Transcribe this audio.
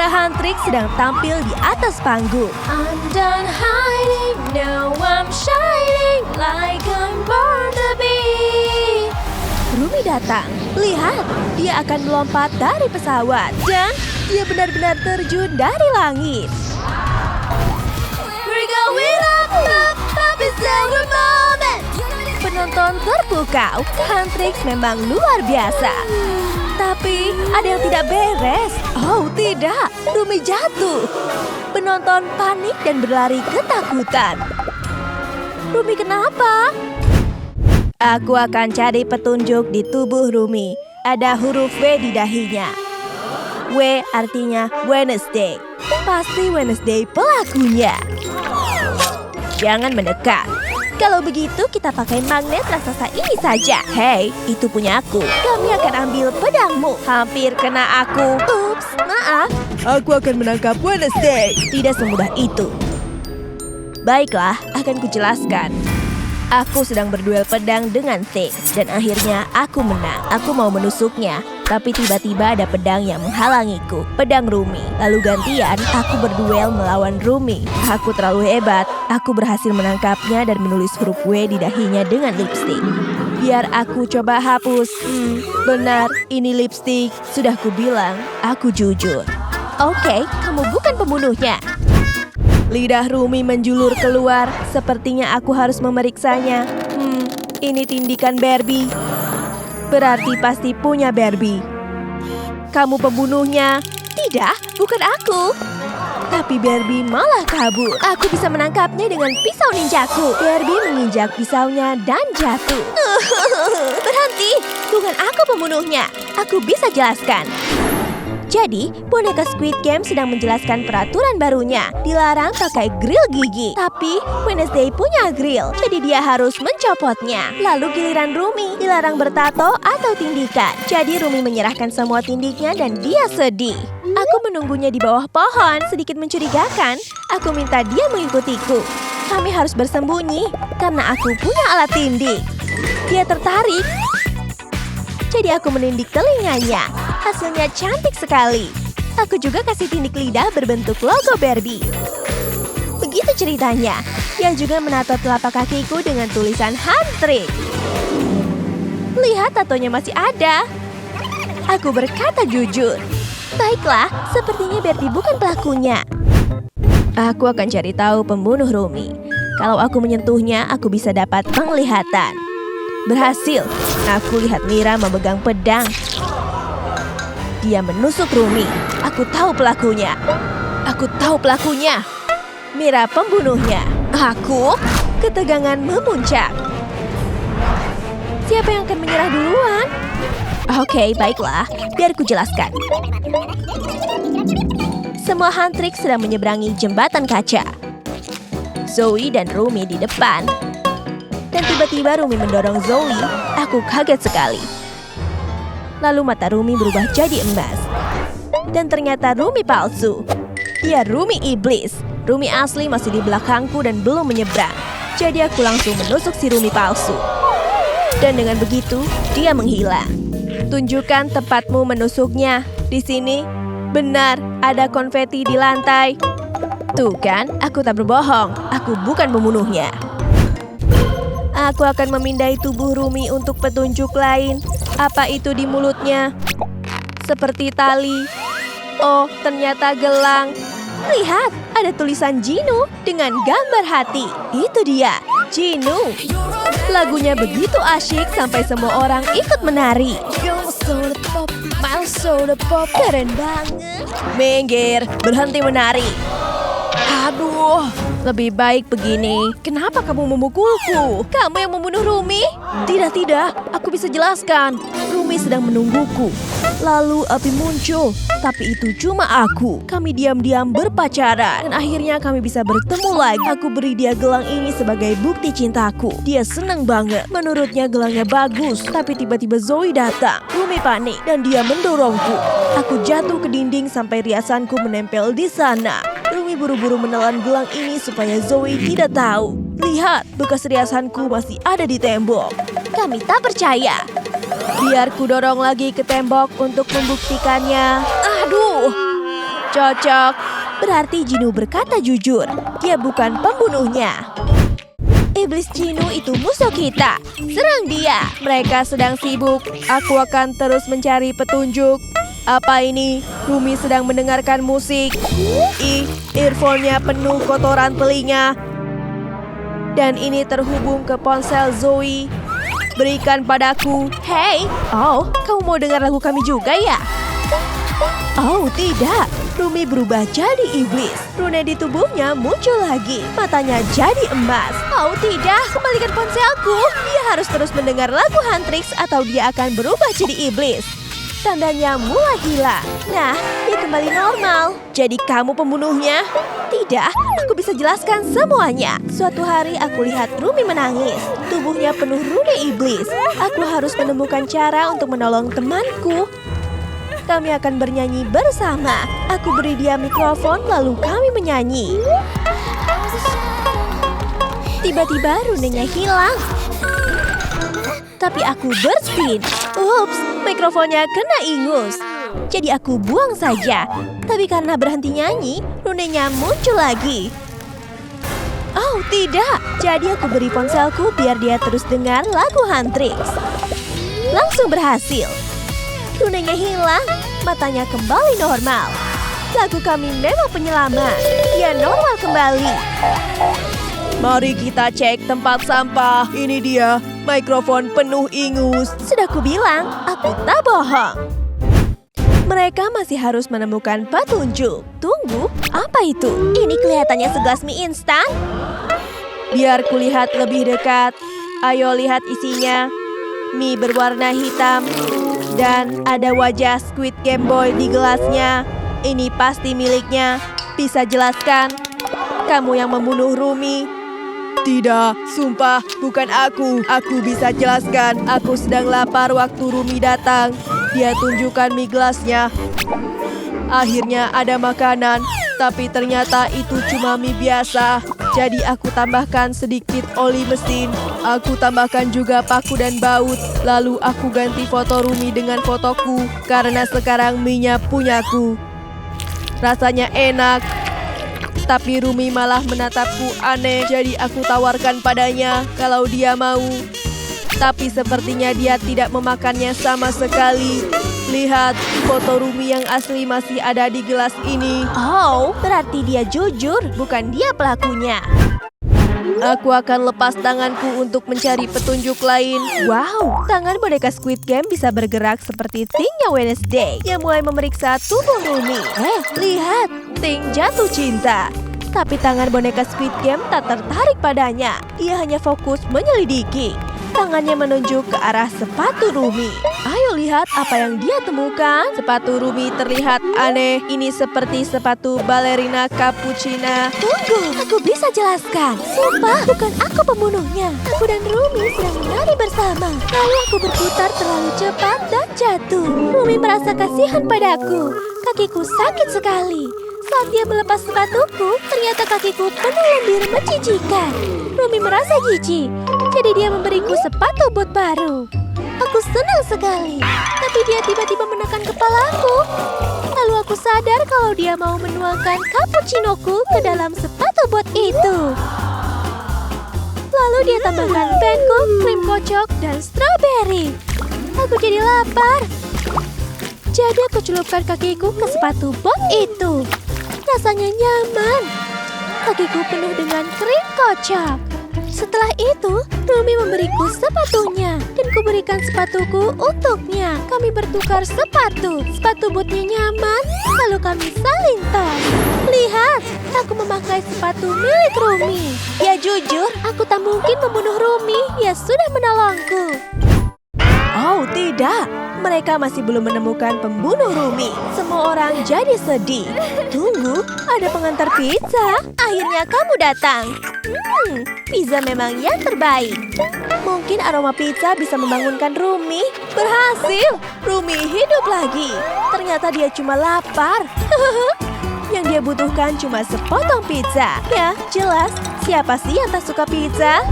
Para hantrik sedang tampil di atas panggung. I'm done hiding, now I'm shining like I'm born to be. Rumi datang. Lihat, dia akan melompat dari pesawat. Dan dia benar-benar terjun dari langit. We're going up, up, up, it's our moment. Penonton terpukau. Hantrik memang luar biasa. Tapi ada yang tidak beres. Oh tidak, Rumi jatuh. Penonton panik dan berlari ketakutan. Rumi kenapa? Aku akan cari petunjuk di tubuh Rumi. Ada huruf W di dahinya. W artinya Wednesday. Pasti Wednesday pelakunya. Jangan mendekat. Kalau begitu kita pakai magnet raksasa ini saja. Hei, itu punya aku. Kami akan ambil pedangmu. Hampir kena aku. Ups, maaf. Aku akan menangkap Wednesday. Tidak semudah itu. Baiklah, akan kujelaskan. Aku sedang berduel pedang dengan Thing. Dan akhirnya aku menang. Aku mau menusuknya. Tapi tiba-tiba ada pedang yang menghalangiku. Pedang Rumi. Lalu gantian, aku berduel melawan Rumi. Aku terlalu hebat. Aku berhasil menangkapnya dan menulis huruf W di dahinya dengan lipstik. Biar aku coba hapus. Benar, ini lipstik. Sudah kubilang, aku jujur. Oke, kamu bukan pembunuhnya. Lidah Rumi menjulur keluar. Sepertinya aku harus memeriksanya. Ini tindikan Barbie. Berarti pasti punya Barbie. Kamu pembunuhnya. Tidak, bukan aku. Tapi Barbie malah kabur. Aku bisa menangkapnya dengan pisau ninjaku. Barbie menginjak pisaunya dan jatuh. Berhenti, bukan aku pembunuhnya. Aku bisa jelaskan. Jadi, boneka Squid Game sedang menjelaskan peraturan barunya. Dilarang pakai grill gigi. Tapi, Wednesday punya grill. Jadi dia harus mencopotnya. Lalu giliran Rumi. Dilarang bertato atau tindikan. Jadi Rumi menyerahkan semua tindiknya dan dia sedih. Aku menunggunya di bawah pohon. Sedikit mencurigakan. Aku minta dia mengikutiku. Kami harus bersembunyi. Karena aku punya alat tindik. Dia tertarik. Jadi aku menindik telinganya. Hasilnya cantik sekali. Aku juga kasih tindik lidah berbentuk logo Barbie. Begitu ceritanya. Dia juga menato telapak kakiku dengan tulisan hantrik. Lihat tatonya masih ada. Aku berkata jujur. Baiklah, sepertinya Barbie bukan pelakunya. Aku akan cari tahu pembunuh Rumi. Kalau aku menyentuhnya, aku bisa dapat penglihatan. Berhasil. Aku lihat Mira memegang pedang. Dia menusuk Rumi. Aku tahu pelakunya. Aku tahu pelakunya. Mira pembunuhnya. Aku? Ketegangan memuncak. Siapa yang akan menyerah duluan? Oke, baiklah. Biar ku jelaskan. Semua hantrik sedang menyeberangi jembatan kaca. Zoe dan Rumi di depan. Dan tiba-tiba Rumi mendorong Zoe. Aku kaget sekali. Lalu mata Rumi berubah jadi emas. Dan ternyata Rumi palsu. Dia Rumi iblis. Rumi asli masih di belakangku dan belum menyeberang. Jadi aku langsung menusuk si Rumi palsu. Dan dengan begitu, dia menghilang. Tunjukkan tempatmu menusuknya. Di sini, benar, ada konfeti di lantai. Tuh kan, aku tak berbohong. Aku bukan pembunuhnya. Aku akan memindai tubuh Rumi untuk petunjuk lain. Apa itu di mulutnya? Seperti tali. Oh, ternyata gelang. Lihat, ada tulisan Jinu dengan gambar hati. Itu dia, Jinu. Lagunya begitu asyik sampai semua orang ikut menari. Keren banget. Minggir, berhenti menari. Aduh, lebih baik begini. Kenapa kamu memukulku? Kamu yang membunuh Rumi? Tidak, aku bisa jelaskan. Rumi sedang menungguku. Lalu api muncul, tapi itu cuma aku. Kami diam-diam berpacaran. Dan akhirnya kami bisa bertemu lagi. Aku beri dia gelang ini sebagai bukti cintaku. Dia senang banget. Menurutnya gelangnya bagus. Tapi tiba-tiba Zoe datang. Rumi panik dan dia mendorongku. Aku jatuh ke dinding sampai riasanku menempel di sana. Rumi buru-buru menelan gelang ini supaya Zoe tidak tahu. Lihat, bekas riasanku masih ada di tembok. Kami tak percaya. Biar ku dorong lagi ke tembok untuk membuktikannya. Aduh, Cocok. Berarti Jinu berkata jujur. Dia bukan pembunuhnya. Iblis Jinu itu musuh kita. Serang dia. Mereka sedang sibuk. Aku akan terus mencari petunjuk. Apa ini? Rumi sedang mendengarkan musik. Earphone-nya penuh kotoran telinga. Dan ini terhubung ke ponsel Zoe. Berikan padaku. Hey, kamu mau dengar lagu kami juga ya? Oh, tidak. Rumi berubah jadi iblis. Rune di tubuhnya muncul lagi. Matanya jadi emas. Oh, tidak. Kembalikan ponselku. Dia harus terus mendengar lagu Huntrix atau dia akan berubah jadi iblis. Tandanya mulai hilang. Nah, dia kembali normal. Jadi kamu pembunuhnya? Tidak, aku bisa jelaskan semuanya. Suatu hari aku lihat Rumi menangis. Tubuhnya penuh rune iblis. Aku harus menemukan cara untuk menolong temanku. Kami akan bernyanyi bersama. Aku beri dia mikrofon lalu kami menyanyi. Tiba-tiba runenya hilang. Tapi aku berspin. Ups, mikrofonnya kena ingus. Jadi aku buang saja. Tapi karena berhenti nyanyi, runenya muncul lagi. Oh, tidak. Jadi aku beri ponselku biar dia terus dengar lagu Huntrix. Langsung berhasil. Runenya hilang, matanya kembali normal. Lagu kami memang penyelamat. Dia normal kembali. Mari kita cek tempat sampah. Ini dia, mikrofon penuh ingus. Sudah kubilang, aku tak bohong. Mereka masih harus menemukan petunjuk. Tunggu, apa itu? Ini kelihatannya segelas mie instan. Biar kulihat lebih dekat. Ayo lihat isinya. Mie berwarna hitam. Dan ada wajah Squid Game Boy di gelasnya. Ini pasti miliknya. Bisa jelaskan? Kamu yang membunuh Rumi? Tidak, sumpah bukan aku. Aku bisa jelaskan. Aku sedang lapar waktu Rumi datang. Dia tunjukkan mie gelasnya. Akhirnya ada makanan. Tapi ternyata itu cuma mie biasa. Jadi aku tambahkan sedikit oli mesin. Aku tambahkan juga paku dan baut. Lalu aku ganti foto Rumi dengan fotoku. Karena sekarang mie-nya punyaku. Rasanya enak. Tapi Rumi malah menatapku aneh. Jadi aku tawarkan padanya kalau dia mau. Tapi sepertinya dia tidak memakannya sama sekali. Lihat, foto Rumi yang asli masih ada di gelas ini. Oh, berarti dia jujur, bukan dia pelakunya. Aku akan lepas tanganku untuk mencari petunjuk lain. Wow, tangan boneka Squid Game bisa bergerak seperti Thing-nya Wednesday yang mulai memeriksa tubuh Rumi. Lihat, Thing jatuh cinta. Tapi tangan boneka Squid Game tak tertarik padanya. Dia hanya fokus menyelidiki. Tangannya menunjuk ke arah sepatu Rumi. Ayo lihat apa yang dia temukan. Sepatu Rumi terlihat aneh. Ini seperti sepatu balerina cappuccina. Tunggu, aku bisa jelaskan. Sumpah, bukan aku pembunuhnya. Aku dan Rumi sedang menari bersama. Lalu aku berputar terlalu cepat dan jatuh. Rumi merasa kasihan padaku. Kakiku sakit sekali. Saat dia melepas sepatuku, ternyata kakiku penuh lendir menjijikan. Rumi merasa jijik, jadi dia memberiku sepatu bot baru. Aku senang sekali, tapi dia tiba-tiba menekan kepalaku. Lalu aku sadar kalau dia mau menuangkan cappuccinoku ke dalam sepatu bot itu. Lalu dia tambahkan pancake, krim kocok, dan strawberry. Aku jadi lapar. Jadi aku celupkan kakiku ke sepatu bot itu. Rasanya nyaman. Kakiku penuh dengan krim kocok. Setelah itu, Rumi memberiku sepatunya dan kuberikan sepatuku untuknya. Kami bertukar sepatu. Sepatu botnya nyaman, lalu kami saling tos. Lihat, aku memakai sepatu milik Rumi. Ya jujur, aku tak mungkin membunuh Rumi. Dia sudah menolongku. Oh tidak, mereka masih belum menemukan pembunuh Rumi. Semua orang jadi sedih. Tunggu, ada pengantar pizza. Akhirnya kamu datang. Pizza memang yang terbaik. Mungkin aroma pizza bisa membangunkan Rumi. Berhasil, Rumi hidup lagi. Ternyata dia cuma lapar. Yang dia butuhkan cuma sepotong pizza. Ya, jelas. Siapa sih yang tak suka pizza?